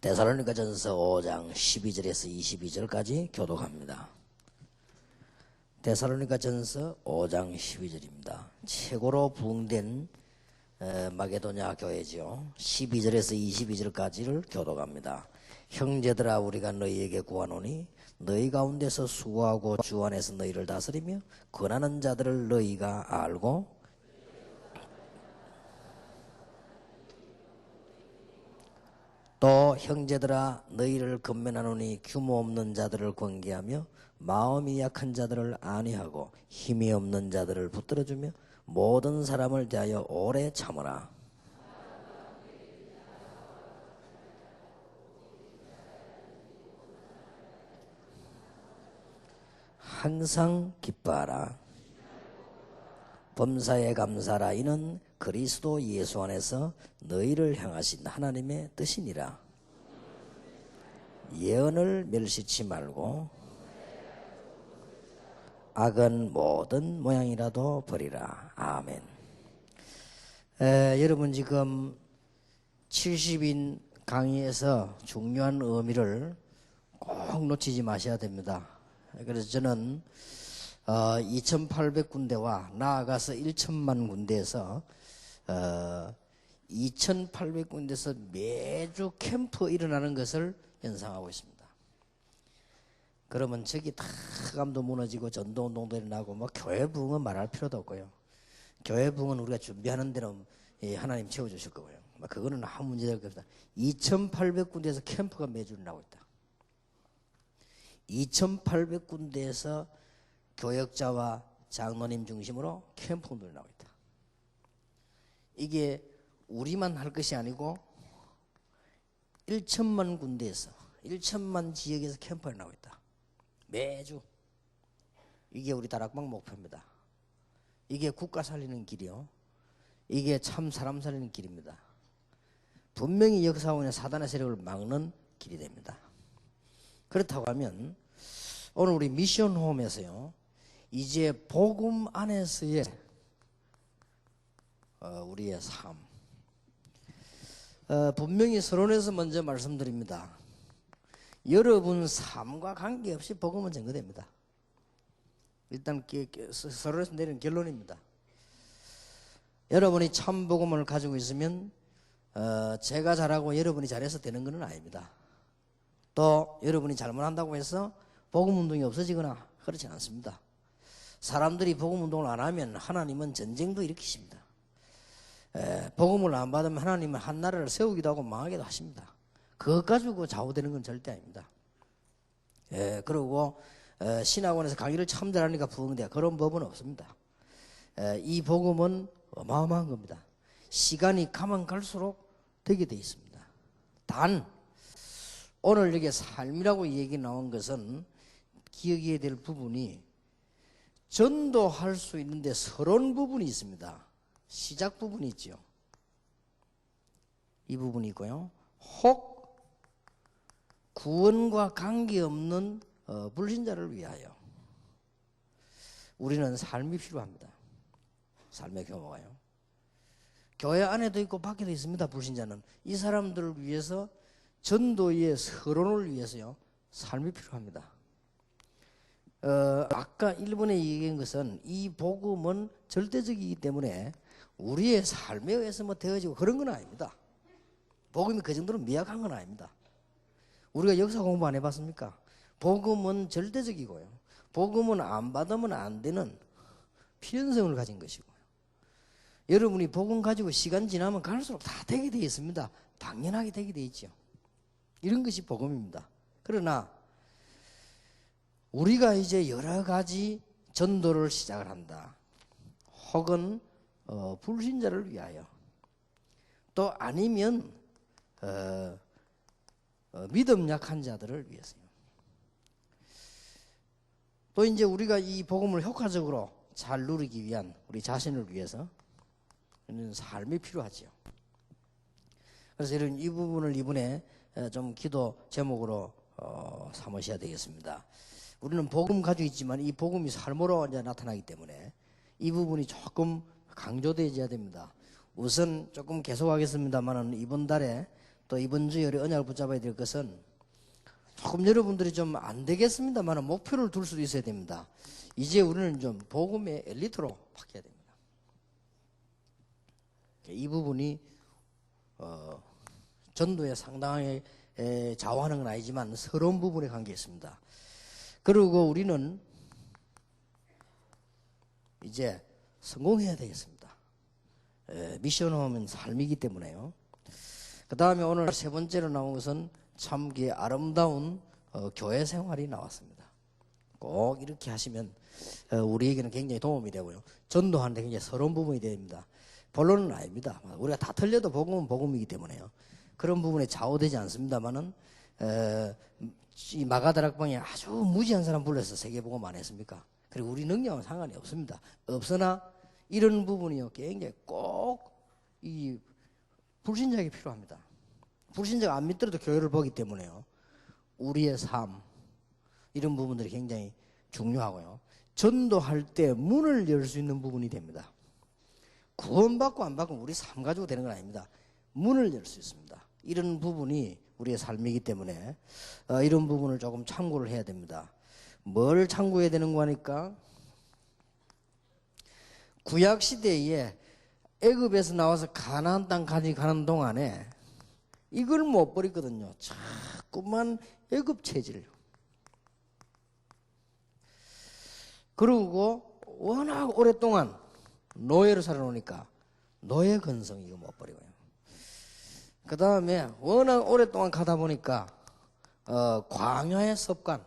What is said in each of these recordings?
데살로니가전서 5장 12절에서 22절까지 교독합니다. 데살로니가전서 5장 12절입니다. 최고로 부흥된 마게도냐 교회죠. 12절에서 22절까지를 교독합니다. 형제들아, 우리가 너희에게 구하노니 너희 가운데서 수고하고 주 안에서 너희를 다스리며 권하는 자들을 너희가 알고 또 형제들아, 너희를 권면하노니 규모 없는 자들을 권계하며 마음이 약한 자들을 안위하고 힘이 없는 자들을 붙들어주며 모든 사람을 대하여 오래 참으라. 항상 기뻐하라. 범사에 감사하라. 이는 그리스도 예수 안에서 너희를 향하신 하나님의 뜻이니라. 예언을 멸시치 말고 악은 모든 모양이라도 버리라. 아멘. 여러분, 지금 70인 강의에서 중요한 의미를 꼭 놓치지 마셔야 됩니다. 그래서 저는 2800군데와 나아가서 1천만 군데에서 2800군데에서 매주 캠프 일어나는 것을 연상하고 있습니다. 그러면 저기 다 감도 무너지고 전도운동도 일어나고 뭐 교회 부흥은 말할 필요도 없고요. 교회 부흥은 우리가 준비하는 대로 하나님 채워주실 거고요. 그거는 아무 문제 될 게 없다. 2800군데에서 캠프가 매주 일어나고 있다. 2800군데에서 교역자와 장로님 중심으로 캠프가 일어나고 있다. 이게 우리만 할 것이 아니고 1천만 군데에서 1천만 지역에서 캠프가 일어나고 있다. 매주. 이게 우리 다락방 목표입니다. 이게 국가 살리는 길이요. 이게 참 사람 살리는 길입니다. 분명히 역사원의 사단의 세력을 막는 길이 됩니다. 그렇다고 하면 오늘 우리 미션 홈에서요, 이제 복음 안에서의 우리의 삶, 분명히 서론에서 먼저 말씀드립니다. 여러분 삶과 관계없이 복음은 증거됩니다. 일단 서론에서 내리는 결론입니다. 여러분이 참 복음을 가지고 있으면 제가 잘하고 여러분이 잘해서 되는 것은 아닙니다. 또 여러분이 잘못한다고 해서 복음운동이 없어지거나 그렇지 않습니다. 사람들이 복음운동을 안 하면 하나님은 전쟁도 일으키십니다. 복음을 안 받으면 하나님은 한 나라를 세우기도 하고 망하기도 하십니다. 그것 가지고 좌우되는 건 절대 아닙니다. 그리고 신학원에서 강의를 참 잘하니까 부흥돼, 그런 법은 없습니다. 이 복음은 어마어마한 겁니다. 시간이 가면 갈수록 되게 돼 있습니다. 단 오늘 여기 삶이라고 얘기 나온 것은 기억해야 될 부분이 전도할 수 있는데 서론 부분이 있습니다. 시작 부분이 있죠. 이 부분이 있고요. 혹 구원과 관계없는 불신자를 위하여 우리는 삶이 필요합니다. 삶의 교모가요. 교회 안에도 있고 밖에도 있습니다. 불신자는 이 사람들을 위해서 전도의 서론을 위해서요, 삶이 필요합니다. 아까 1번에 얘기한 것은 이 복음은 절대적이기 때문에 우리의 삶에 의해서 뭐 되어지고 그런 건 아닙니다. 복음이 그 정도로 미약한 건 아닙니다. 우리가 역사 공부 안 해봤습니까? 복음은 절대적이고요. 복음은 안 받으면 안 되는 필연성을 가진 것이고요. 여러분이 복음 가지고 시간 지나면 갈수록 다 되게 되어 있습니다. 당연하게 되게 되어 있죠. 이런 것이 복음입니다. 그러나 우리가 이제 여러 가지 전도를 시작을 한다. 혹은 불신자를 위하여, 또 아니면 믿음 약한 자들을 위해서요. 또 이제 우리가 이 복음을 효과적으로 잘 누리기 위한 우리 자신을 위해서 삶이 필요하죠. 그래서 여러분, 이 부분을 이번에 좀 기도 제목으로 삼으셔야 되겠습니다. 우리는 복음 가지고 있지만 이 복음이 삶으로 이제 나타나기 때문에 이 부분이 조금 강조되어야 됩니다. 우선 조금 계속하겠습니다만은 이번 달에 또 이번 주에 우리 언약을 붙잡아야 될 것은 조금 여러분들이 좀 안 되겠습니다만 목표를 둘 수도 있어야 됩니다. 이제 우리는 좀 복음의 엘리트로 바뀌어야 됩니다. 이 부분이 전도에 상당히 좌우하는 건 아니지만 서러운 부분에 관계 있습니다. 그리고 우리는 이제 성공해야 되겠습니다. 미션홈은 삶이기 때문에요. 그 다음에 오늘 세 번째로 나온 것은 참 아름다운 교회 생활이 나왔습니다. 꼭 이렇게 하시면 우리에게는 굉장히 도움이 되고요. 전도하는데 굉장히 서러운 부분이 됩니다. 본론은 아닙니다. 우리가 다 틀려도 복음은 복음이기 때문에요. 그런 부분에 좌우되지 않습니다만은 이 마가다락방에 아주 무지한 사람 불러서 세계복음 안 했습니까? 그리고 우리 능력은 상관이 없습니다. 없으나 이런 부분이요 굉장히 꼭 이 불신자에게 필요합니다. 불신자가 안 믿더라도 교회를 보기 때문에요. 우리의 삶 이런 부분들이 굉장히 중요하고요. 전도할 때 문을 열 수 있는 부분이 됩니다. 구원받고 안 받고 우리 삶 가지고 되는 건 아닙니다. 문을 열 수 있습니다. 이런 부분이 우리의 삶이기 때문에 이런 부분을 조금 참고를 해야 됩니다. 뭘 참고해야 되는 거 하니까 구약시대에 애굽에서 나와서 가나안 땅 가는 동안에 이걸 못 버리거든요. 자꾸만 애굽 체질. 그리고 워낙 오랫동안 노예로 살아놓으니까 노예 근성 이거 못 버리고요. 그 다음에 워낙 오랫동안 가다 보니까 광야의 습관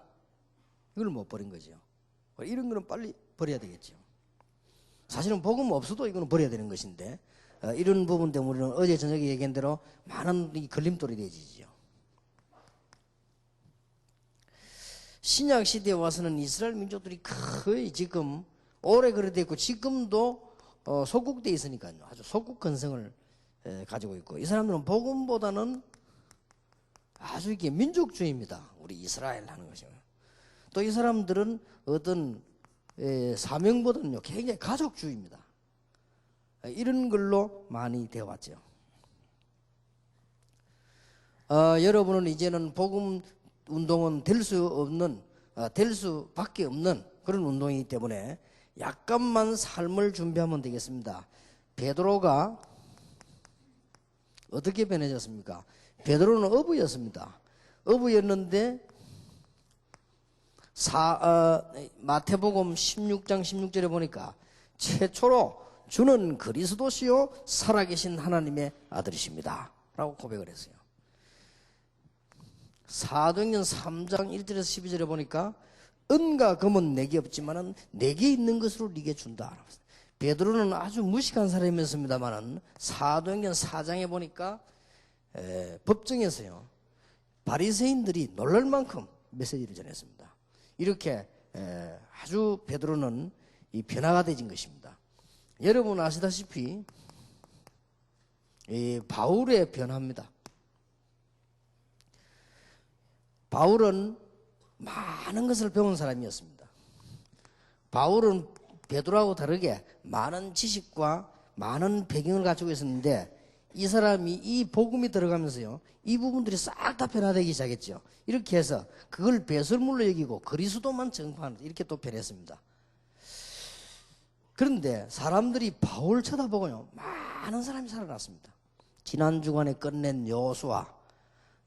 이걸 못 버린 거죠. 이런 거는 빨리 버려야 되겠죠. 사실은 복음 없어도 이거는 버려야 되는 것인데 이런 부분 때문에 우리는 어제 저녁에 얘기한 대로 많은 이 걸림돌이 되지죠. 신약 시대에 와서는 이스라엘 민족들이 거의 지금 오래 그래 있고 지금도 속국되어 있으니까요. 아주 속국 근성을 가지고 있고 이 사람들은 복음보다는 아주 이게 민족주의입니다. 우리 이스라엘 하는 것이요. 또 이 사람들은 어떤 사명보다는요 굉장히 가족주의입니다. 이런 걸로 많이 되어 왔죠. 여러분은 이제는 복음 운동은 될 수밖에 없는 그런 운동이기 때문에 약간만 삶을 준비하면 되겠습니다. 베드로가 어떻게 변해졌습니까? 베드로는 어부였습니다. 어부였는데 마태복음 16장 16절에 보니까 최초로 주는 그리스도시요 살아계신 하나님의 아들이십니다 라고 고백을 했어요. 사도행전 3장 1절에서 12절에 보니까 은과 금은 내게 없지만은 내게 있는 것으로 네게 준다. 베드로는 아주 무식한 사람이었습니다만은 사도행전 4장에 보니까 법정에서요 바리새인들이 놀랄 만큼 메시지를 전했습니다. 이렇게 아주 베드로는 이 변화가 되진 것입니다. 여러분 아시다시피 이 바울의 변화입니다. 바울은 많은 것을 배운 사람이었습니다. 바울은 베드로하고 다르게 많은 지식과 많은 배경을 가지고 있었는데 이 사람이 이 복음이 들어가면서요 이 부분들이 싹 다 변화되기 시작했죠. 이렇게 해서 그걸 배설물로 여기고 그리스도만 정파하는 이렇게 또 변했습니다. 그런데 사람들이 바울 쳐다보고요 많은 사람이 살아났습니다. 지난 주간에 끝낸 여호수아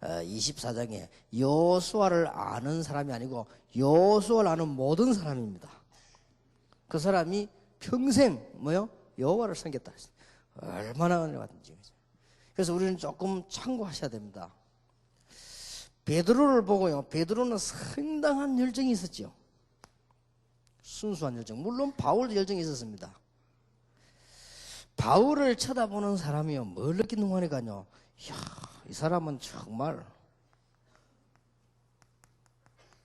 24장에 여호수아를 아는 사람이 아니고 여호수아를 아는 모든 사람입니다. 그 사람이 평생 여호와를 섬겼다. 얼마나 은혜 받은지. 그래서 우리는 조금 참고하셔야 됩니다. 베드로를 보고요. 베드로는 상당한 열정이 있었죠. 순수한 열정. 물론 바울도 열정이 있었습니다. 바울을 쳐다보는 사람이요. 뭘 느끼는 거니까요. 이야, 이 사람은 정말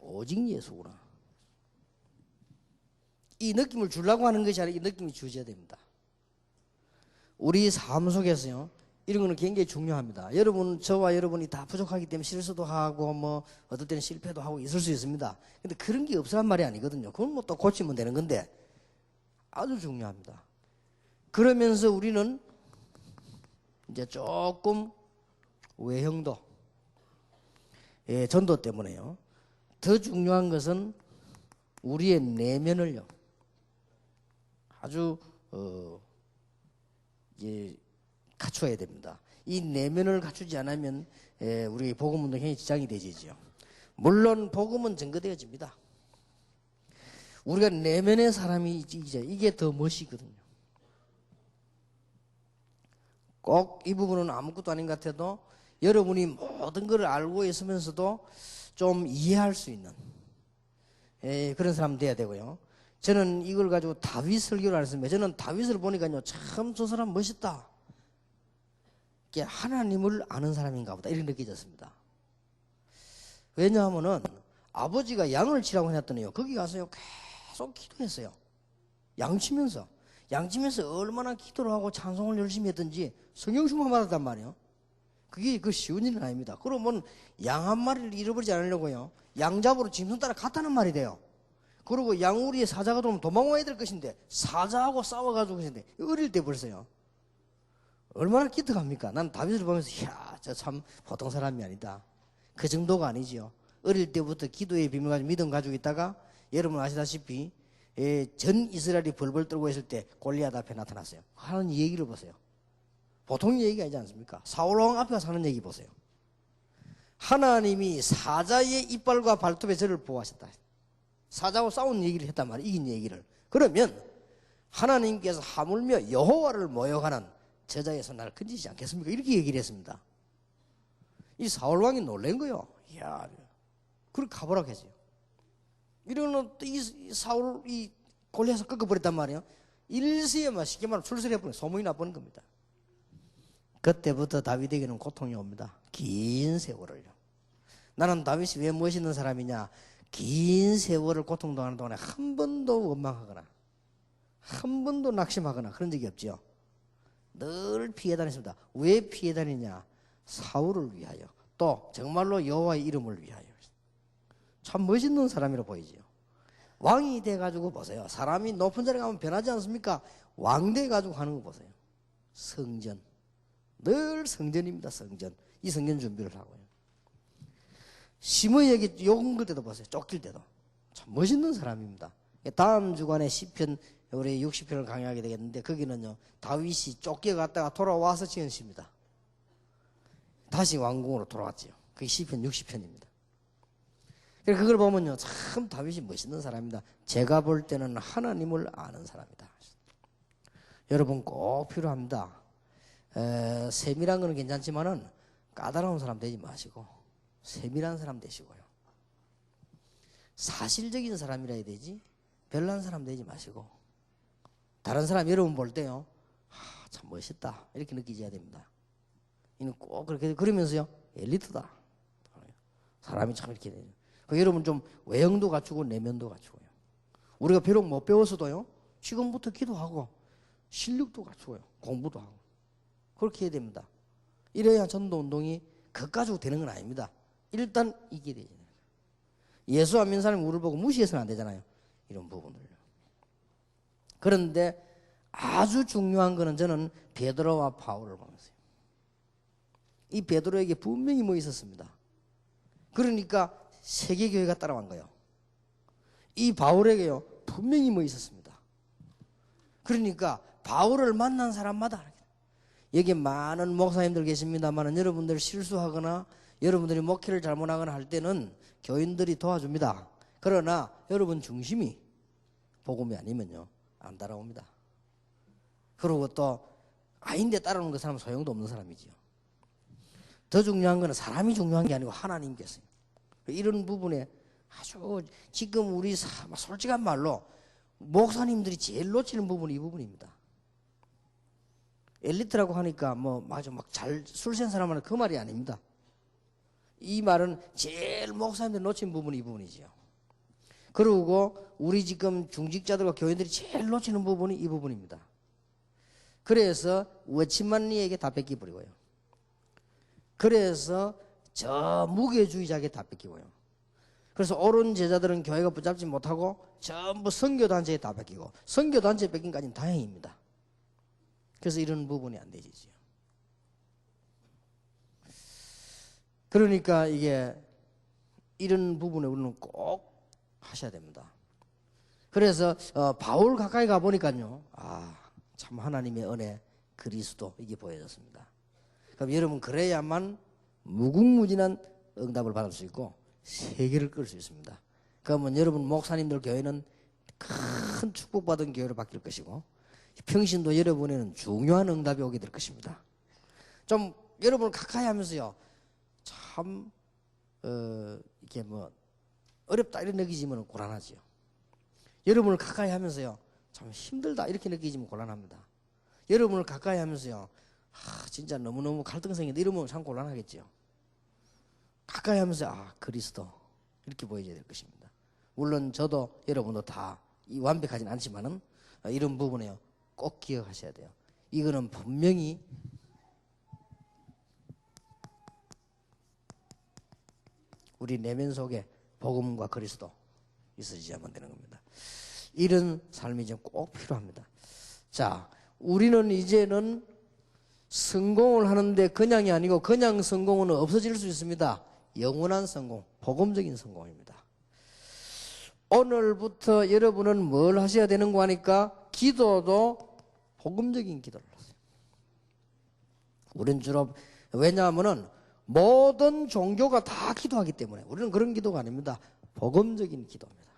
오직 예수구나. 이 느낌을 주려고 하는 것이 아니라 이 느낌이 주셔야 됩니다. 우리 삶 속에서요. 이런 거는 굉장히 중요합니다. 저와 여러분이 다 부족하기 때문에 실수도 하고 어떨 때는 실패도 하고 있을 수 있습니다. 근데 그런 게 없으란 말이 아니거든요. 그건 또 고치면 되는 건데 아주 중요합니다. 그러면서 우리는 이제 조금 외형도, 예, 전도 때문에요. 더 중요한 것은 우리의 내면을요, 아주 이제 갖춰야 됩니다. 이 내면을 갖추지 않으면 우리 복음 운동에 지장이 되지죠. 물론 복음은 증거되어집니다. 우리가 내면의 사람이 이게 더 멋이거든요. 꼭 이 부분은 아무것도 아닌 것 같아도 여러분이 모든 것을 알고 있으면서도 좀 이해할 수 있는 그런 사람 돼야 되고요. 저는 이걸 가지고 다윗 설교를 했습니다. 저는 다윗을 보니까요, 참 저 사람 멋있다. 이게 하나님을 아는 사람인가 보다 이렇게 느껴졌습니다. 왜냐하면은 아버지가 양을 치라고 해놨더니요, 거기 가서요 계속 기도했어요. 양치면서 얼마나 기도를 하고 찬송을 열심히 했든지 성령충만 받았단 말이에요. 그게 쉬운 일은 아닙니다. 그러면 양 한 마리를 잃어버리지 않으려고요, 양 잡으러 짐승 따라 갔다는 말이 돼요. 그리고 양우리에 사자가 들어오면 도망와야 될 것인데 사자하고 싸워가지고 있는데 어릴 때 벌써요. 얼마나 기특합니까? 난 다윗을 보면서 이야, 저 참 보통 사람이 아니다. 그 정도가 아니지요. 어릴 때부터 기도의 비밀 가지고 믿음 가지고 있다가 여러분 아시다시피 전 이스라엘이 벌벌 떨고 있을 때 골리앗 앞에 나타났어요. 하는 얘기를 보세요. 보통 얘기가 아니지 않습니까? 사울왕 앞에 가서 하는 얘기 보세요. 하나님이 사자의 이빨과 발톱에 저를 보호하셨다. 사자하고 싸운 얘기를 했단 말이에요. 이긴 얘기를. 그러면 하나님께서 하물며 여호와를 모욕하는 저자의 손 나를 건지지 않겠습니까? 이렇게 얘기를 했습니다. 이 사울왕이 놀란 거요. 이야, 그렇게 가보라고 했어요. 이러는 이 사울, 이 골리앗을 꺾어버렸단 말이에요. 일시에 막 쉽게 말하면 출세해버리는 소문이 나버린 겁니다. 그때부터 다윗에게는 고통이 옵니다. 긴 세월을요. 나는 다윗이 왜 멋있는 사람이냐? 긴 세월을 고통당하는 동안에 한 번도 원망하거나 한 번도 낙심하거나 그런 적이 없죠. 늘 피해 다녔습니다. 왜 피해 다니냐? 사울을 위하여, 또 정말로 여호와의 이름을 위하여. 참 멋있는 사람이라 보이죠. 왕이 돼가지고 보세요. 사람이 높은 자리에 가면 변하지 않습니까? 왕 돼가지고 하는 거 보세요. 성전, 늘 성전입니다. 성전. 이 성전 준비를 하고요. 시므이에게 욕먹을 때도 보세요. 쫓길 때도 참 멋있는 사람입니다. 다음 주간에 시편, 우리 60편을 강의하게 되겠는데 거기는요, 다윗이 쫓겨갔다가 돌아와서 지은 시입니다. 다시 왕궁으로 돌아왔지요. 그게 시편 60편입니다. 그걸 보면요, 참 다윗이 멋있는 사람입니다. 제가 볼 때는 하나님을 아는 사람이다. 여러분 꼭 필요합니다. 세밀한 건 괜찮지만은 까다로운 사람 되지 마시고 세밀한 사람 되시고요. 사실적인 사람이라 해야 되지, 별난 사람 되지 마시고, 다른 사람 여러분 볼 때요, 참 멋있다 이렇게 느끼셔야 됩니다. 이는 꼭 그렇게, 그러면서요, 엘리트다. 사람이 참 이렇게 돼요. 여러분 좀 외형도 갖추고 내면도 갖추고요. 우리가 비록 못 배웠어도요, 지금부터 기도하고 실력도 갖추고요, 공부도 하고 그렇게 해야 됩니다. 이래야 전도 운동이 그것 가지고 되는 건 아닙니다. 일단 이게 되잖아요. 예수 안 믿는 사람이 우리를 보고 무시해서는 안 되잖아요. 이런 부분을요. 그런데 아주 중요한 거는 저는 베드로와 바울을 보면서요. 이 베드로에게 분명히 뭐 있었습니다. 그러니까 세계교회가 따라간 거예요. 이 바울에게요, 분명히 뭐 있었습니다. 그러니까 바울을 만난 사람마다, 여기 많은 목사님들 계십니다만 여러분들 실수하거나 여러분들이 목회를 잘못하거나 할 때는 교인들이 도와줍니다. 그러나 여러분 중심이 복음이 아니면요, 안 따라옵니다. 그리고 또 아닌데 따라오는 그 사람은 소용도 없는 사람이지요. 더 중요한 거는 사람이 중요한 게 아니고 하나님께서요. 이런 부분에 아주 지금 우리 솔직한 말로 목사님들이 제일 놓치는 부분이 이 부분입니다. 엘리트라고 하니까 맞아, 잘 술 센 사람은 그 말이 아닙니다. 이 말은 제일 목사님들이 놓친 부분이 이 부분이지요. 그리고 우리 지금 중직자들과 교인들이 제일 놓치는 부분이 이 부분입니다. 그래서 워치만리에게 다 뺏기버리고요. 그래서 저 무교주의자에게 다 뺏기고요. 그래서 옳은 제자들은 교회가 붙잡지 못하고 전부 선교단체에 다 뺏기고, 선교단체에 뺏긴 까지는 다행입니다. 그래서 이런 부분이 안 되지요. 그러니까 이게 이런 부분에 우리는 꼭 하셔야 됩니다. 그래서 바울 가까이 가보니까요, 참 하나님의 은혜, 그리스도 이게 보여졌습니다. 그럼 여러분 그래야만 무궁무진한 응답을 받을 수 있고 세계를 끌 수 있습니다. 그러면 여러분 목사님들 교회는 큰 축복받은 교회로 바뀔 것이고 평신도 여러분에는 중요한 응답이 오게 될 것입니다. 좀 여러분을 가까이 하면서요, 참 이렇게 뭐 어렵다 이런 느끼지면 곤란하지요. 여러분을 가까이 하면서요, 참 힘들다 이렇게 느끼지면 곤란합니다. 여러분을 가까이 하면서요, 진짜 너무너무 갈등성인데 이러면 참 곤란하겠죠. 가까이 하면서 그리스도 이렇게 보여줘야 될 것입니다. 물론 저도 여러분도 다 완벽하진 않지만은 이런 부분에요 꼭 기억하셔야 돼요. 이거는 분명히 우리 내면 속에 복음과 그리스도 있어야만 되는 겁니다. 이런 삶이 좀 꼭 필요합니다. 자, 우리는 이제는 성공을 하는데 그냥이 아니고 그냥 성공은 없어질 수 있습니다. 영원한 성공, 복음적인 성공입니다. 오늘부터 여러분은 뭘 하셔야 되는 거 하니까 기도도 복음적인 기도를 하세요. 우리는 주로 왜냐하면은 모든 종교가 다 기도하기 때문에 우리는 그런 기도가 아닙니다. 복음적인 기도입니다.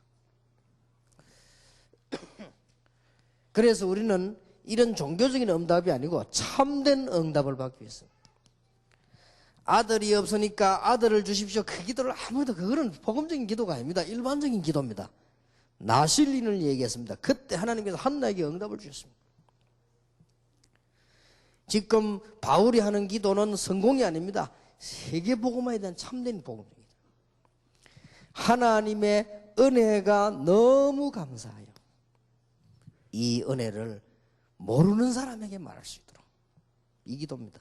그래서 우리는 이런 종교적인 응답이 아니고 참된 응답을 받기 위해서 아들이 없으니까 아들을 주십시오. 그 기도를 아무도 그거는 복음적인 기도가 아닙니다. 일반적인 기도입니다. 나실린을 얘기했습니다. 그때 하나님께서 한나에게 응답을 주셨습니다. 지금 바울이 하는 기도는 성공이 아닙니다. 세계복음화에 대한 참된 복음입니다. 하나님의 은혜가 너무 감사해요. 이 은혜를 모르는 사람에게 말할 수 있도록 이 기도입니다.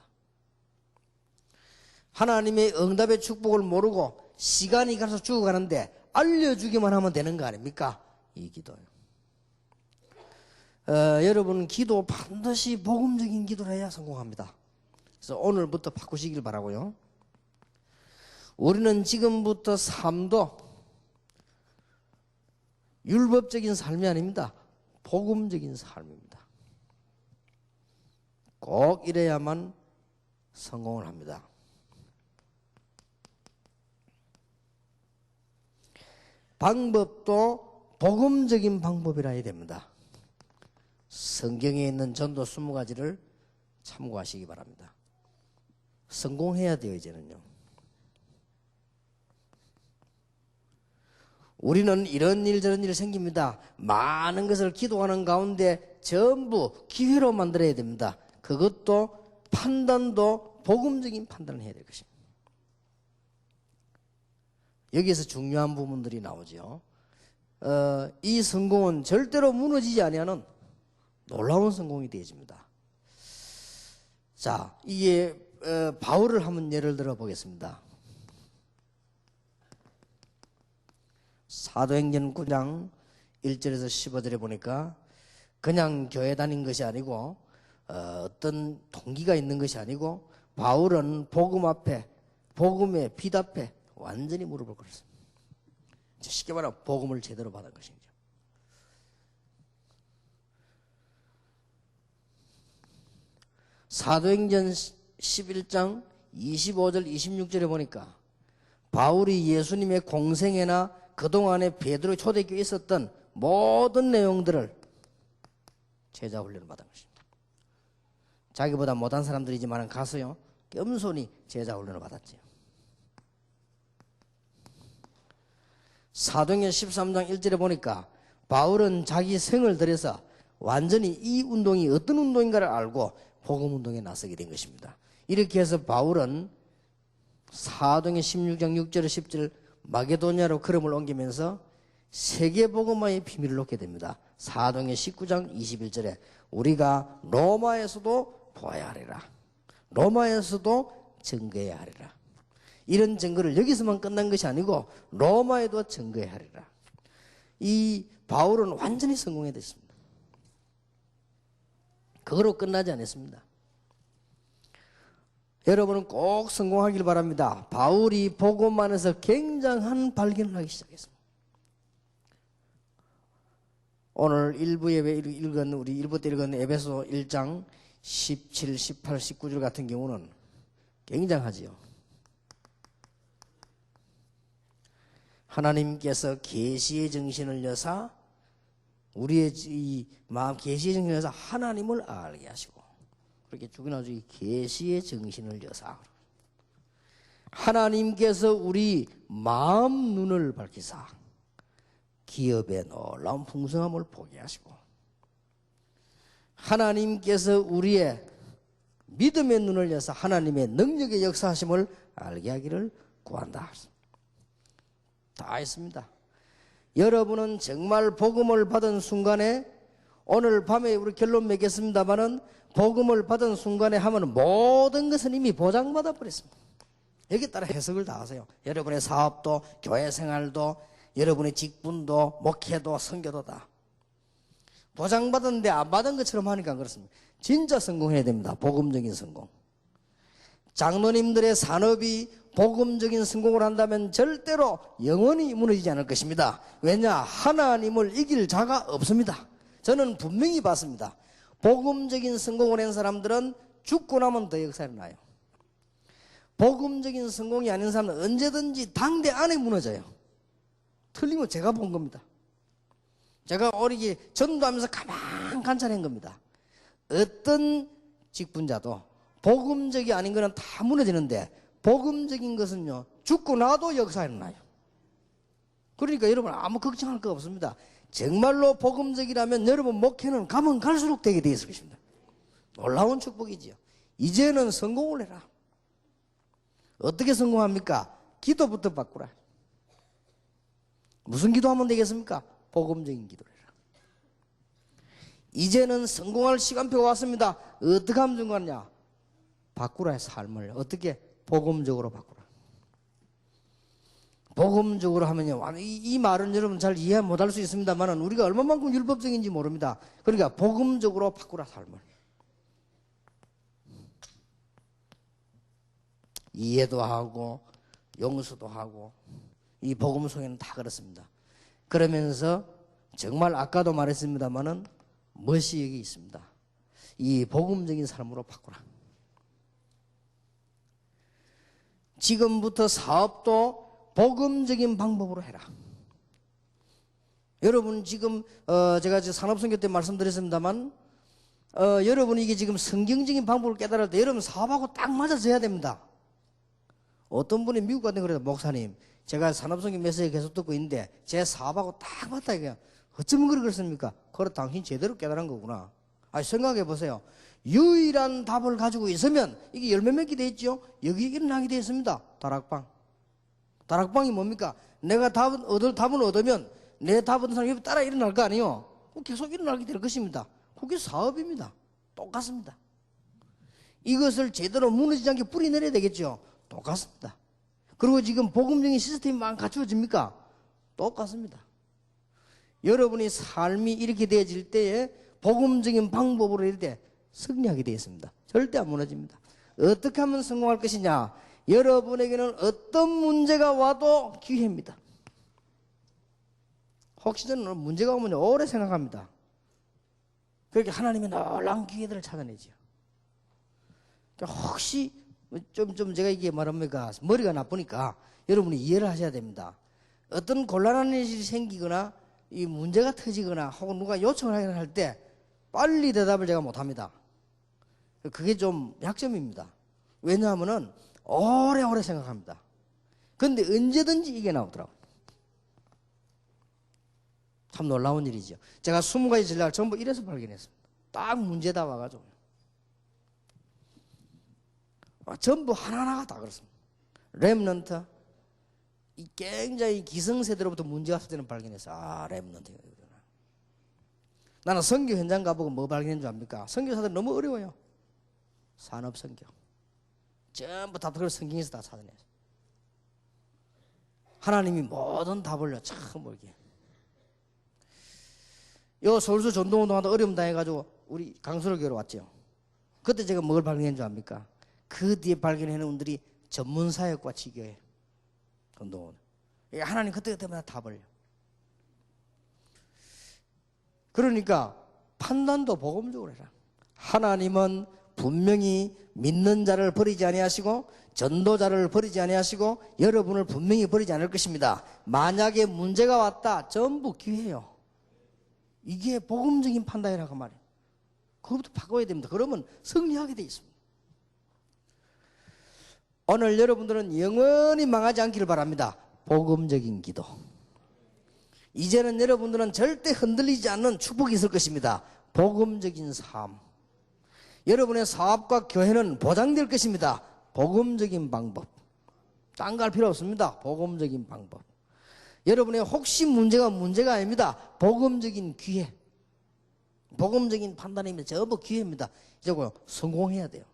하나님의 응답의 축복을 모르고 시간이 가서 죽어가는데 알려주기만 하면 되는 거 아닙니까? 이 기도예요. 여러분 기도 반드시 복음적인 기도를 해야 성공합니다. 그래서 오늘부터 바꾸시길 바라고요. 우리는 지금부터 삶도 율법적인 삶이 아닙니다. 복음적인 삶입니다. 꼭 이래야만 성공을 합니다. 방법도 복음적인 방법이라 해야 됩니다. 성경에 있는 전도 20가지를 참고하시기 바랍니다. 성공해야 돼요, 이제는요. 우리는 이런 일 저런 일 생깁니다. 많은 것을 기도하는 가운데 전부 기회로 만들어야 됩니다. 그것도 판단도 복음적인 판단을 해야 될 것입니다. 여기에서 중요한 부분들이 나오죠. 이 성공은 절대로 무너지지 아니하는 놀라운 성공이 되어집니다. 자, 이게 바울을 한번 예를 들어 보겠습니다. 사도행전 9장 1절에서 15절에 보니까 그냥 교회 다닌 것이 아니고 어떤 동기가 있는 것이 아니고 바울은 복음 앞에 복음의 빛 앞에 완전히 무릎을 꿇었습니다. 쉽게 말하면 복음을 제대로 받은 것이죠. 사도행전 11장 25절 26절에 보니까 바울이 예수님의 공생애나 그동안에 베드로의 초대교회에 있었던 모든 내용들을 제자 훈련을 받은 것입니다. 자기보다 못한 사람들이지만 가서요 겸손히 제자 훈련을 받았죠. 사도행전 13장 1절에 보니까 바울은 자기 생을 들여서 완전히 이 운동이 어떤 운동인가를 알고 복음 운동에 나서게 된 것입니다. 이렇게 해서 바울은 사도행전 16장 6절 10절 마게도냐로 걸음을 옮기면서 세계 복음화의 비밀을 놓게 됩니다. 사도행전 19장 21절에 우리가 로마에서도 보아야 하리라. 로마에서도 증거해야 하리라. 이런 증거를 여기서만 끝난 것이 아니고 로마에도 증거해야 하리라. 이 바울은 완전히 성공해 됐습니다. 그거로 끝나지 않았습니다. 여러분은 꼭 성공하길 바랍니다. 바울이 복음 안에서 굉장한 발견을 하기 시작했습니다. 오늘 일부 예배 읽은 우리 일부 때 읽은 에베소 1장 17, 18, 19절 같은 경우는 굉장하지요. 하나님께서 계시의 정신을 여사 우리의 이 마음 계시의 정신을 여사 하나님을 알게 하시고 그렇게 죽이나주 이 계시의 정신을 여사 하나님께서 우리 마음 눈을 밝히사 기업의 놀라운 풍성함을 보게 하시고 하나님께서 우리의 믿음의 눈을 여서 하나님의 능력의 역사하심을 알게 하기를 구한다. 다 했습니다. 여러분은 정말 복음을 받은 순간에 오늘 밤에 우리 결론 맺겠습니다마는 복음을 받은 순간에 하면 모든 것은 이미 보장받아 버렸습니다. 여기에 따라 해석을 다 하세요. 여러분의 사업도 교회 생활도 여러분의 직분도 목회도 선교도 다 보장받았는데 안 받은 것처럼 하니까 그렇습니다. 진짜 성공해야 됩니다. 복음적인 성공. 장로님들의 산업이 복음적인 성공을 한다면 절대로 영원히 무너지지 않을 것입니다. 왜냐? 하나님을 이길 자가 없습니다. 저는 분명히 봤습니다. 복음적인 성공을 한 사람들은 죽고 나면 더 역사가 나요. 복음적인 성공이 아닌 사람은 언제든지 당대 안에 무너져요. 틀리면 제가 본 겁니다. 제가 어리게 전도하면서 가만 관찰한 겁니다. 어떤 직분자도 복음적이 아닌 거는 다 무너지는데 복음적인 것은요 죽고 나도 역사가 일어나요. 그러니까 여러분 아무 걱정할 거 없습니다. 정말로 복음적이라면 여러분 목회는 가면 갈수록 되게 돼 있을 것입니다. 놀라운 축복이지요. 이제는 성공을 해라. 어떻게 성공합니까? 기도부터 바꾸라. 무슨 기도하면 되겠습니까? 복음적인 기도를 해라. 이제는 성공할 시간표가 왔습니다. 어떻게 하면 중요하냐? 바꾸라 삶을. 어떻게? 복음적으로 바꾸라. 복음적으로 하면요. 이 말은 여러분 잘 이해 못할 수 있습니다만 우리가 얼마만큼 율법적인지 모릅니다. 그러니까 복음적으로 바꾸라 삶을. 이해도 하고 용서도 하고 이 복음 속에는 다 그렇습니다. 그러면서 정말 아까도 말했습니다마는 멋이 여기 있습니다. 이 복음적인 삶으로 바꾸라. 지금부터 사업도 복음적인 방법으로 해라. 여러분 지금 제가 산업선교 때 말씀드렸습니다만 여러분이 이게 지금 성경적인 방법을 깨달을 때 여러분 사업하고 딱 맞아져야 됩니다. 어떤 분이 미국 같은 그래도 목사님 제가 산업선교 메시지 계속 듣고 있는데 제 사업하고 딱 맞다 이게 어쩌면 그렇습니까? 그래 당신 제대로 깨달은 거구나. 생각해 보세요. 유일한 답을 가지고 있으면 이게 열매 맺게 돼 있죠. 여기 일어나게 돼 있습니다. 다락방. 다락방이 뭡니까? 내가 답은 얻으면 내 답은 사람이 따라 일어날 거 아니에요. 계속 일어나게 될 것입니다. 그게 사업입니다. 똑같습니다. 이것을 제대로 무너지지 않게 뿌리 내려야 되겠죠. 똑같습니다. 그리고 지금 복음적인 시스템이 막 갖추어집니까? 똑같습니다. 여러분이 삶이 이렇게 되어질 때에 복음적인 방법으로 이럴 때 승리하게 되어 있습니다. 절대 안 무너집니다. 어떻게 하면 성공할 것이냐? 여러분에게는 어떤 문제가 와도 기회입니다. 혹시 저는 문제가 오면 오래 생각합니다. 그렇게 하나님의 놀라운 기회들을 찾아내죠. 혹시 좀 제가 이게 말합니까? 머리가 나쁘니까 여러분이 이해를 하셔야 됩니다. 어떤 곤란한 일이 생기거나 이 문제가 터지거나 혹은 누가 요청을 할 때 빨리 대답을 제가 못합니다. 그게 좀 약점입니다. 왜냐하면은 오래오래 생각합니다. 그런데 언제든지 이게 나오더라고요. 참 놀라운 일이죠. 제가 20가지 전략을 전부 이래서 발견했습니다. 딱 문제다 와가지고 전부 하나하나가 다 그렇습니다. 렘넌트 이 굉장히 기성세대로부터 문제가 없을 때는 발견했어요. 렘넌트. 나는 선교 현장 가보고 뭐 발견한 줄 압니까? 선교사들 너무 어려워요. 산업선교. 전부 다 그걸 성경에서 다 찾아내요. 하나님이 모든 답을 참 멀게. 요 서울서 전동운동하다 어려움 당해가지고 우리 강수로 교회로 왔죠. 그때 제가 뭘 발견한 줄 압니까? 그 뒤에 발견해낸 분들이 전문사역과 지교회 운동원. 하나님 그때마다 다 벌려. 그러니까 판단도 복음적으로 해라. 하나님은 분명히 믿는 자를 버리지 아니하시고 전도자를 버리지 아니하시고 여러분을 분명히 버리지 않을 것입니다. 만약에 문제가 왔다, 전부 기회예요. 이게 복음적인 판단이라고 말이에요. 그것부터 바꿔야 됩니다. 그러면 승리하게 돼 있습니다. 오늘 여러분들은 영원히 망하지 않기를 바랍니다. 복음적인 기도. 이제는 여러분들은 절대 흔들리지 않는 축복이 있을 것입니다. 복음적인 삶. 여러분의 사업과 교회는 보장될 것입니다. 복음적인 방법. 딴 거 할 필요 없습니다. 복음적인 방법. 여러분의 혹시 문제가 아닙니다. 복음적인 기회. 복음적인 판단입니다. 전부 기회입니다. 이제 성공해야 돼요.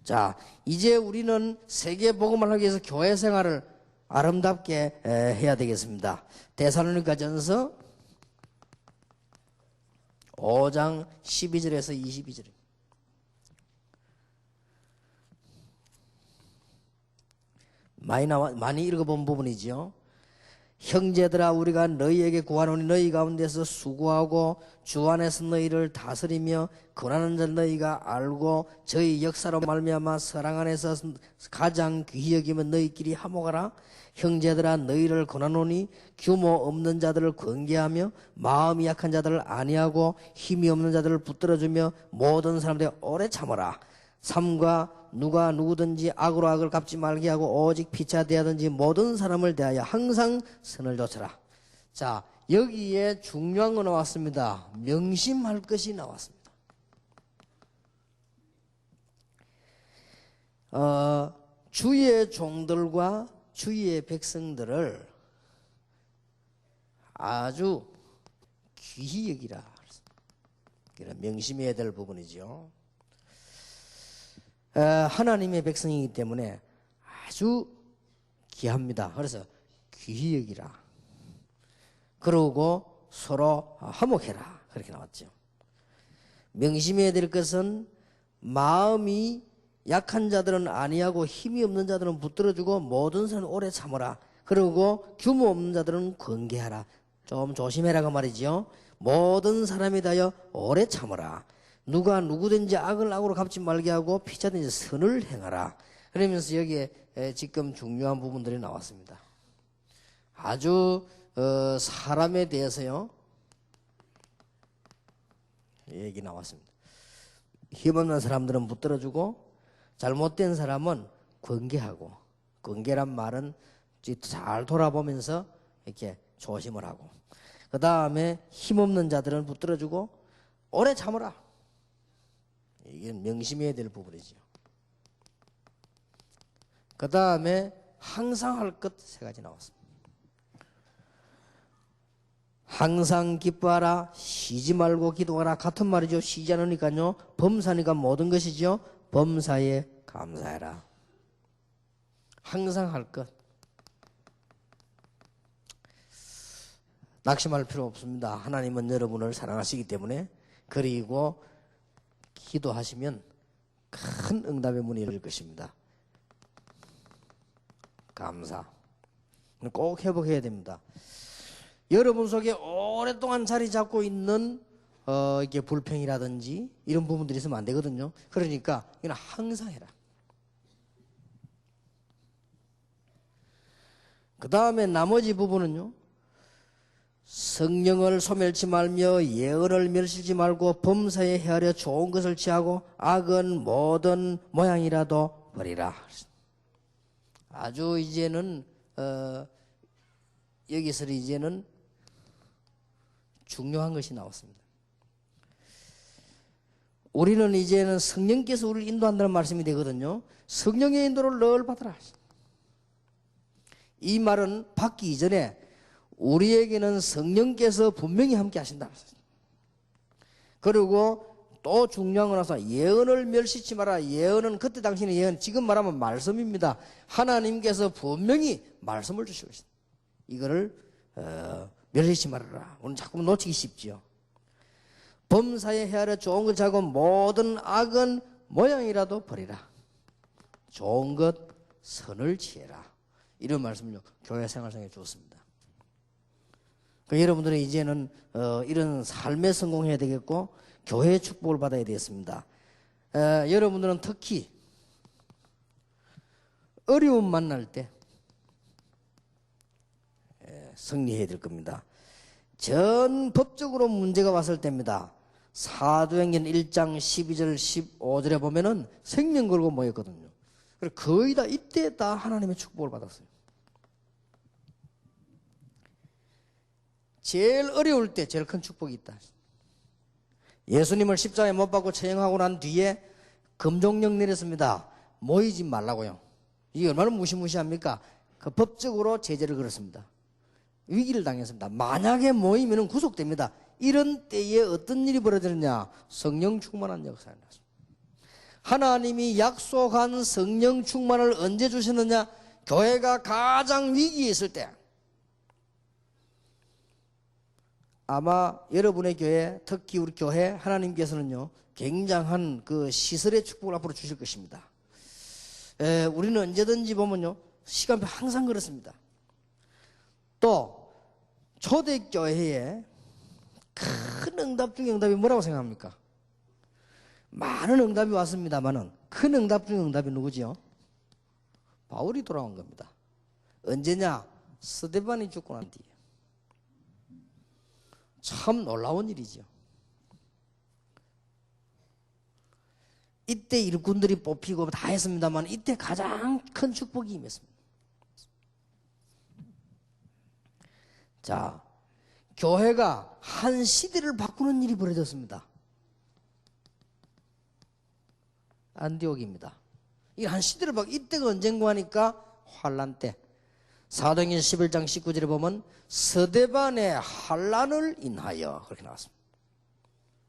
자, 이제 우리는 세계 복음을 하기 위해서 교회 생활을 아름답게 해야 되겠습니다. 데살로니가전서 5장 12절에서 22절. 많이 읽어본 부분이죠. 형제들아, 우리가 너희에게 구하노니 너희 가운데서 수고하고 주 안에서 너희를 다스리며 권하는 자 너희가 알고 저희 역사로 말미암아 사랑 안에서 가장 귀히 여기면 너희끼리 화목하라. 형제들아, 너희를 권하노니 규모 없는 자들을 권계하며 마음이 약한 자들을 안위하고 힘이 없는 자들을 붙들어주며 모든 사람들이 오래 참아라. 삼가 누가 누구든지 악으로 악을 갚지 말게 하고 오직 피차 대하든지 모든 사람을 대하여 항상 선을 조쳐라. 자, 여기에 중요한 거 나왔습니다. 명심할 것이 나왔습니다. 주의 종들과 주의 백성들을 아주 귀히 여기라. 명심해야 될 부분이죠. 하나님의 백성이기 때문에 아주 귀합니다. 그래서 귀히 여기라. 그러고 서로 화목해라. 그렇게 나왔죠. 명심해야 될 것은 마음이 약한 자들은 안위하고 힘이 없는 자들은 붙들어주고 모든 사람은 오래 참으라. 그리고 규모 없는 자들은 권계하라. 좀 조심해라고 말이죠. 모든 사람이 다여 오래 참으라. 누가 누구든지 악을 악으로 갚지 말게 하고 피차든지 선을 행하라. 그러면서 여기에 지금 중요한 부분들이 나왔습니다. 아주 사람에 대해서요 얘기 나왔습니다. 힘없는 사람들은 붙들어주고 잘못된 사람은 권계하고, 권계란 말은 잘 돌아보면서 이렇게 조심을 하고, 그 다음에 힘없는 자들은 붙들어주고 오래 참으라. 이건 명심해야 될 부분이죠. 그 다음에 항상 할 것 세 가지 나왔습니다. 항상 기뻐하라. 쉬지 말고 기도하라. 같은 말이죠. 쉬지 않으니까요. 범사니까 모든 것이죠. 범사에 감사해라. 항상 할 것. 낙심할 필요 없습니다. 하나님은 여러분을 사랑하시기 때문에. 그리고 기도하시면 큰 응답의 문이 열릴 것입니다. 감사. 꼭 회복해야 됩니다. 여러분 속에 오랫동안 자리 잡고 있는 이게 불평이라든지 이런 부분들이 있으면 안 되거든요. 그러니까 이건 항상 해라. 그 다음에 나머지 부분은요. 성령을 소멸치 말며 예언을 멸시지 말고 범사에 헤아려 좋은 것을 취하고 악은 모든 모양이라도 버리라. 아주 이제는 여기서 이제는 중요한 것이 나왔습니다. 우리는 이제는 성령께서 우리를 인도한다는 말씀이 되거든요. 성령의 인도를 늘 받으라. 이 말은 받기 이전에 우리에게는 성령께서 분명히 함께 하신다. 그리고 또 중요한 거 나서 예언을 멸시치 마라. 예언은 그때 당시는 예언, 지금 말하면 말씀입니다. 하나님께서 분명히 말씀을 주시고 있습니다. 이거를 멸시치 말아라. 오늘 자꾸 놓치기 쉽지요. 범사에 헤아려 좋은 걸 자고 모든 악은 모양이라도 버리라. 좋은 것 선을 취해라. 이런 말씀을요 교회 생활상에 주었습니다. 그러니까 여러분들은 이제는 이런 삶에 성공해야 되겠고 교회의 축복을 받아야 되겠습니다. 여러분들은 특히 어려움 만날 때 승리해야 될 겁니다. 전 법적으로 문제가 왔을 때입니다. 사도행전 1장 12절 15절에 보면은 생명 걸고 모였거든요. 거의 다 이때 다 하나님의 축복을 받았어요. 제일 어려울 때 제일 큰 축복이 있다. 예수님을 십자가에 못 박고 처형하고 난 뒤에 금종령 내렸습니다. 모이지 말라고요. 이게 얼마나 무시무시합니까? 그 법적으로 제재를 걸었습니다. 위기를 당했습니다. 만약에 모이면 구속됩니다. 이런 때에 어떤 일이 벌어지느냐? 성령 충만한 역사가 났습니다. 하나님이 약속한 성령 충만을 언제 주셨느냐? 교회가 가장 위기에 있을 때. 아마 여러분의 교회, 특히 우리 교회 하나님께서는요 굉장한 그 시설의 축복을 앞으로 주실 것입니다. 우리는 언제든지 보면요 시간표 항상 그렇습니다. 또 초대교회에 큰 응답 중에 응답이 뭐라고 생각합니까? 많은 응답이 왔습니다만은 큰 응답 중에 응답이 누구지요? 바울이 돌아온 겁니다. 언제냐? 스데반이 죽고 난 뒤에. 참 놀라운 일이죠. 이때 일꾼들이 뽑히고 다 했습니다만 이때 가장 큰 축복이 임했습니다. 자, 교회가 한 시대를 바꾸는 일이 벌어졌습니다. 안디옥입니다. 이 한 시대를 이때가 언젠가 하니까 환란 때. 사도행전 11장 19절에 보면 스데반의 환란을 인하여 그렇게 나왔습니다.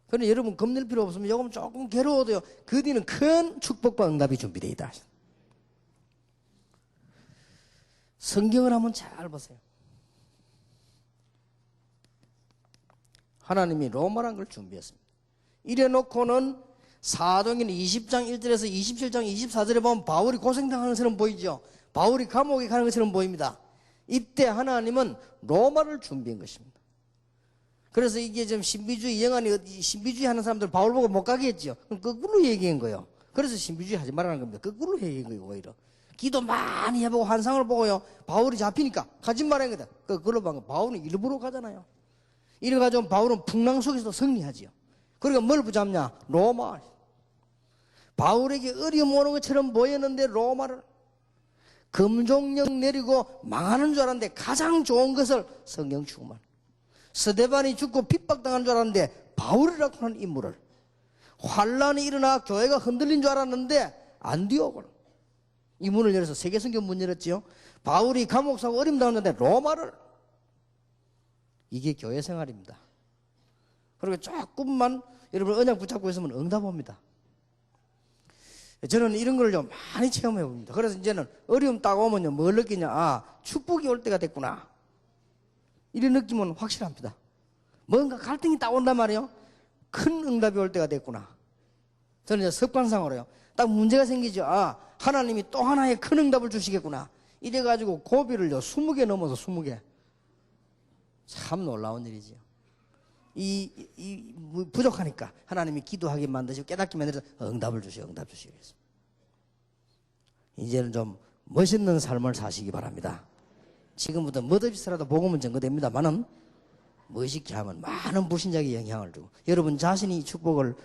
그런데 여러분 겁낼 필요 없으면 요금 조금 괴로워도요 그 뒤는 큰 축복과 응답이 준비되어 있다. 성경을 한번 잘 보세요. 하나님이 로마란 걸 준비했습니다. 이래 놓고는 사도행전 20장 1절에서 27장 24절에 보면 바울이 고생당하는 것처럼 보이죠. 바울이 감옥에 가는 것처럼 보입니다. 이때 하나님은 로마를 준비한 것입니다. 그래서 이게 좀 신비주의 영안이 신비주의 하는 사람들 바울 보고 못 가게 했죠. 그럼 거꾸로 얘기한 거예요. 그래서 신비주의 하지 말라는 겁니다. 거꾸로 얘기한 거예요. 오히려 기도 많이 해보고 환상을 보고요 바울이 잡히니까 가지 말라는 거다. 그걸로 봐. 바울은 일부러 가잖아요. 이래가지고 바울은 풍랑 속에서 승리하지요. 그러니까 뭘 붙잡냐? 로마. 바울에게 어려움 오는 것처럼 보였는데 로마를 금종령 내리고 망하는 줄 알았는데 가장 좋은 것을 성령 충만. 스데반이 죽고 핍박당한 줄 알았는데 바울이라고 하는 인물을 환란이 일어나 교회가 흔들린 줄 알았는데 안디옥을 이 문을 열어서 세계성경 문 열었지요. 바울이 감옥 사고 어려움 당했는데 로마를. 이게 교회 생활입니다. 그리고 조금만 여러분 언약 붙잡고 있으면 응답 옵니다. 저는 이런 걸 좀 많이 체험해 봅니다. 그래서 이제는 어려움 딱 오면요 뭘 느끼냐? 아, 축복이 올 때가 됐구나. 이런 느낌은 확실합니다. 뭔가 갈등이 딱 온단 말이에요. 큰 응답이 올 때가 됐구나. 저는 이제 습관상으로요. 딱 문제가 생기죠. 아, 하나님이 또 하나의 큰 응답을 주시겠구나. 이래가지고 고비를요 20개 넘어서 20개. 참 놀라운 일이지요. 부족하니까 하나님이 기도하게 만드시고 깨닫게 만들어서 응답을 주시고 응답 주시겠습니다. 이제는 좀 멋있는 삶을 사시기 바랍니다. 지금부터 멋없이라도 복음은 증거됩니다만은 멋있게 하면 많은 불신자에게 영향을 주고 여러분 자신이 축복을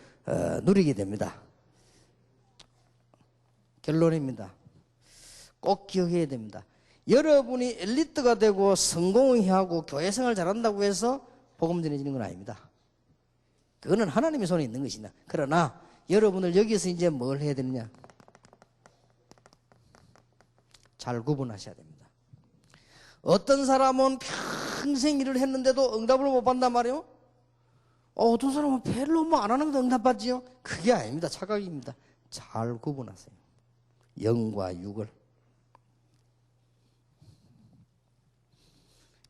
누리게 됩니다. 결론입니다. 꼭 기억해야 됩니다. 여러분이 엘리트가 되고 성공을 하고 교회 생활 잘한다고 해서 복음 전해지는 건 아닙니다. 그거는 하나님의 손에 있는 것이다. 그러나 여러분을 여기서 이제 뭘 해야 되느냐? 잘 구분하셔야 됩니다. 어떤 사람은 평생 일을 했는데도 응답을 못 받단 말이에요. 어떤 사람은 별로 뭐 안 하는 것도 응답받지요. 그게 아닙니다. 착각입니다. 잘 구분하세요. 영과 육을.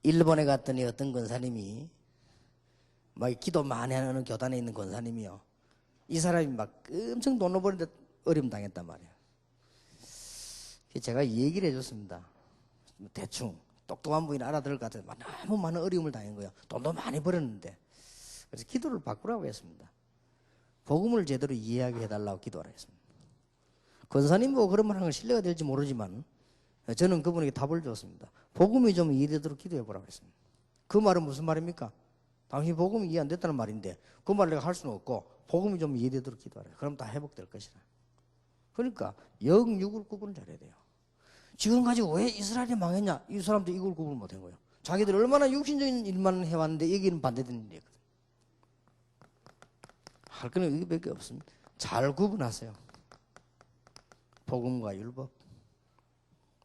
일본에 갔더니 어떤 권사님이 막 기도 많이 하는 교단에 있는 권사님이요. 이 사람이 막 엄청 돈을 버는데 어려움 당했단 말이에요. 제가 이 얘기를 해줬습니다. 대충 똑똑한 분이 알아들을 것 같아서 너무 많은 어려움을 당한 거예요. 돈도 많이 벌었는데. 그래서 기도를 바꾸라고 했습니다. 복음을 제대로 이해하게 해달라고 기도하라 했습니다. 권사님 뭐 그런 말 하는 건 신뢰가 될지 모르지만 저는 그분에게 답을 줬습니다. 복음이 좀 이해되도록 기도해 보라고 했습니다. 그 말은 무슨 말입니까? 당신 복음이 이해 안 됐다는 말인데 그 말을 내가 할 수는 없고 복음이 좀 이해되도록 기도하라. 그럼 다 회복될 것이라. 그러니까 영육을 구분을 잘해야 돼요. 지금 가지고 왜 이스라엘이 망했냐? 이 사람들 이걸 구분을 못한 거예요. 자기들 얼마나 육신적인 일만 해왔는데 여기는 반대되는 일이거든. 할 거는 여기밖에 없습니다. 잘 구분하세요. 복음과 율법.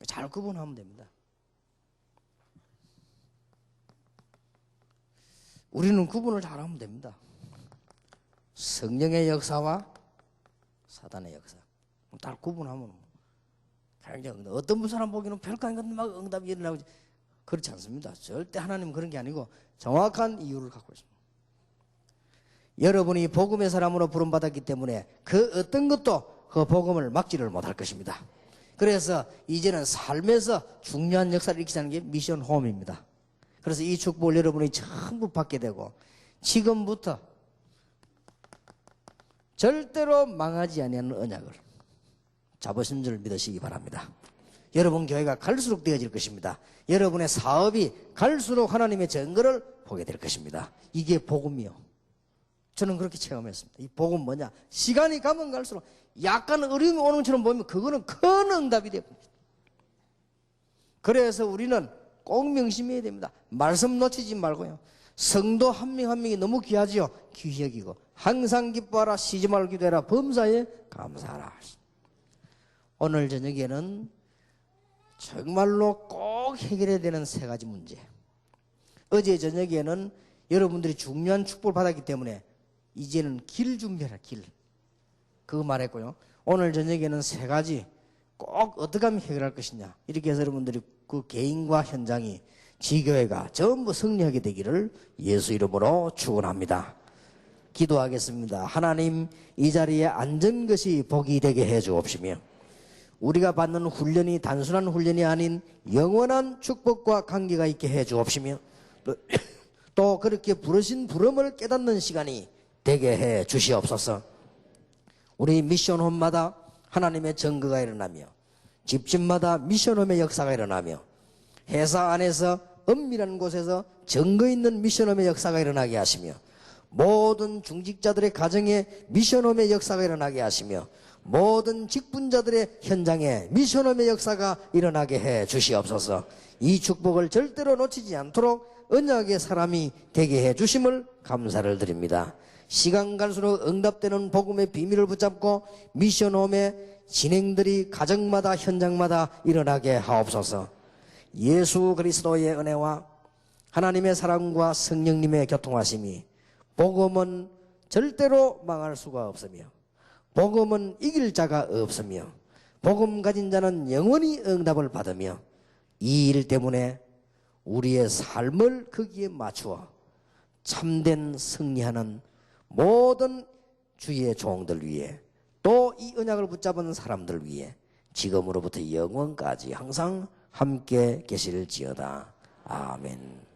잘 구분하면 됩니다. 우리는 구분을 잘하면 됩니다. 성령의 역사와 사단의 역사. 잘 구분하면 굉장히 어떤 사람 보기에는 별거 아닌 막 응답이 일어나고 그렇지 않습니다. 절대 하나님은 그런 게 아니고 정확한 이유를 갖고 있습니다. 여러분이 복음의 사람으로 부름받았기 때문에 그 어떤 것도 그 복음을 막지를 못할 것입니다. 그래서 이제는 삶에서 중요한 역사를 일으키자는 게 미션 홈입니다. 그래서 이 축복을 여러분이 전부 받게 되고 지금부터 절대로 망하지 아니하는 언약을 잡으신 줄 믿으시기 바랍니다. 여러분 교회가 갈수록 되어질 것입니다. 여러분의 사업이 갈수록 하나님의 증거를 보게 될 것입니다. 이게 복음이요. 저는 그렇게 체험했습니다. 이 복음 뭐냐? 시간이 가면 갈수록 약간 어려움이 오는 것처럼 보이면 그거는 큰 응답이 됩니다. 그래서 우리는 꼭 명심해야 됩니다. 말씀 놓치지 말고요. 성도 한 명 한 명이 너무 귀하지요. 귀히 여기고 항상 기뻐하라, 쉬지 말고 기도해라, 범사에 감사하라. 오늘 저녁에는 정말로 꼭 해결해야 되는 세 가지 문제. 어제 저녁에는 여러분들이 중요한 축복을 받았기 때문에 이제는 길 준비해라, 길. 그거 말했고요. 오늘 저녁에는 세 가지 꼭 어떻게 하면 해결할 것이냐. 이렇게 해서 여러분들이 그 개인과 현장이 지교회가 전부 승리하게 되기를 예수 이름으로 축원합니다. 기도하겠습니다. 하나님, 이 자리에 앉은 것이 복이 되게 해 주옵시며 우리가 받는 훈련이 단순한 훈련이 아닌 영원한 축복과 관계가 있게 해 주옵시며 또 그렇게 부르신 부름을 깨닫는 시간이 되게 해 주시옵소서. 우리 미션홈마다 하나님의 증거가 일어나며 집집마다 미션홈의 역사가 일어나며 회사 안에서 엄밀한 곳에서 증거 있는 미션홈의 역사가 일어나게 하시며 모든 중직자들의 가정에 미션홈의 역사가 일어나게 하시며 모든 직분자들의 현장에 미션홈의 역사가 일어나게 해 주시옵소서. 이 축복을 절대로 놓치지 않도록 언약의 사람이 되게 해 주심을 감사를 드립니다. 시간 갈수록 응답되는 복음의 비밀을 붙잡고 미션홈의 진행들이 가정마다 현장마다 일어나게 하옵소서. 예수 그리스도의 은혜와 하나님의 사랑과 성령님의 교통하심이 복음은 절대로 망할 수가 없으며 복음은 이길 자가 없으며 복음 가진 자는 영원히 응답을 받으며 이 일 때문에 우리의 삶을 거기에 맞추어 참된 승리하는 모든 주의 종들 위해 또 이 언약을 붙잡은 사람들 위해 지금으로부터 영원까지 항상 함께 계실지어다. 아멘.